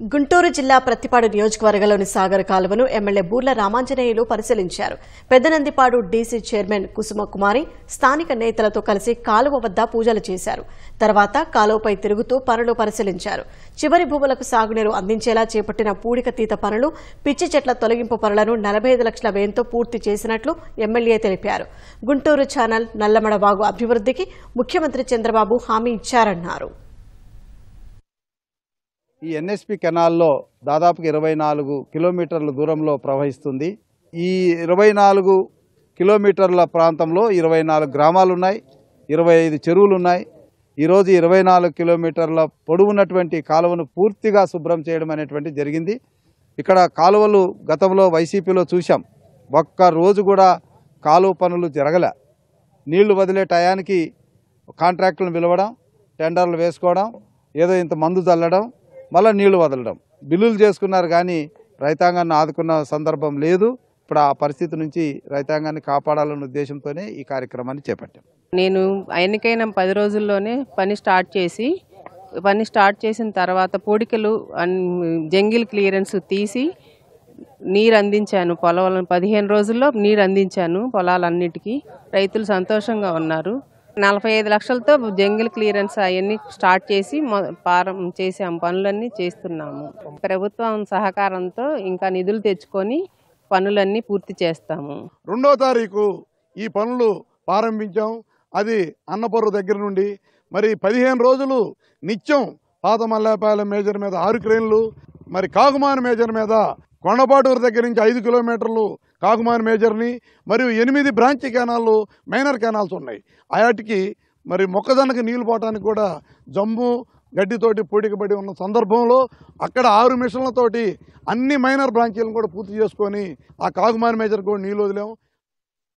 గుంటూరు జిల్లా ప్రత్తిపాడు నియోజకవర్గంలోని సాగర్ కాలువను ఎమ్మెల్యే బూర్ల రామాంజనేయులు పరిశీలించారు. పెద్దనందిపాడు డీసీ చైర్మన్ కుసుమకుమారి స్థానిక నేతలతో కలిసి కాలువ వద్ద పూజలు చేశారు. తర్వాత కాలువపై తిరుగుతూ పనులు పరిశీలించారు. చివరి భూములకు సాగునీరు అందించేలా చేపట్టిన పూడికతీత పనులు, పిచ్చి చెట్ల తొలగింపు పనులను 45 లక్షల వ్యయంతో పూర్తి చేసినట్లు ఎమ్మెల్యే తెలిపారు. గుంటూరు ఛానల్, నల్లమడ వాగు అభివృద్ధికి ముఖ్యమంత్రి చంద్రబాబు హామీ ఇచ్చారన్నారు. ఈ ఎన్ఎస్పి కెనాల్లో దాదాపుగా 24 కిలోమీటర్ల దూరంలో ప్రవహిస్తుంది. ఈ 24 కిలోమీటర్ల ప్రాంతంలో 24 గ్రామాలు ఉన్నాయి, 25 చెరువులు ఉన్నాయి. ఈరోజు 24 కిలోమీటర్ల పొడవున్నటువంటి కాలువను పూర్తిగా శుభ్రం చేయడం అనేటువంటి జరిగింది. ఇక్కడ కాలువలు గతంలో వైసీపీలో చూశాం, ఒక్క రోజు కూడా కాలువ పనులు జరగలే. నీళ్లు వదిలే టయానికి కాంట్రాక్టులను పిలవడం, టెండర్లు వేసుకోవడం, ఏదో ఇంత మందు చల్లడం, మళ్ళీ నీళ్లు వదలడం, బిల్లులు చేసుకున్నారు. కానీ రైతాంగాన్ని ఆదుకున్న సందర్భం లేదు. ఇప్పుడు ఆ పరిస్థితి నుంచి రైతాంగాన్ని కాపాడాలన్న ఉద్దేశంతోనే ఈ కార్యక్రమాన్ని చేపట్టాం. నేను ఎన్నికైన 10 రోజుల్లోనే పని స్టార్ట్ చేసిన తర్వాత పూడికలు జంగిల్ క్లియరెన్స్ తీసి నీరు అందించాను. పొలాలను 15 రోజుల్లో నీరు అందించాను పొలాలన్నిటికీ. రైతులు సంతోషంగా ఉన్నారు. 45 లక్షలతో జంగిల్ క్లియరెన్స్ అవన్నీ స్టార్ట్ చేసి చేసాము, పనులన్నీ చేస్తున్నాము. ప్రభుత్వం సహకారంతో ఇంకా నిధులు తెచ్చుకొని పనులన్నీ పూర్తి చేస్తాము. 2వ తారీఖు ఈ పనులు ప్రారంభించాం. అది అన్నపూర్వ దగ్గర నుండి మరి 15 రోజులు నిత్యం పాత మల్లాపాలెం మేజర్ మీద 6 క్రేన్లు, మరి కాకుమాని మేజర్ మీద కొండపాటూరు దగ్గర నుంచి 5 కిలోమీటర్లు కాకుమాని మేజర్ని, మరియు 8 బ్రాంచ్ కెనాళ్ళు, మైనర్ కెనాల్స్ ఉన్నాయి. వాటికి మరి మొక్కజొన్నకి నీళ్లు పోవడానికి కూడా జమ్ము గడ్డితోటి పూడికబడి ఉన్న సందర్భంలో అక్కడ 6 మిషన్లతోటి అన్ని మైనర్ బ్రాంచీలను కూడా పూర్తి చేసుకొని ఆ కాకుమాని మేజర్ కూడా నీళ్ళు వదిలాము.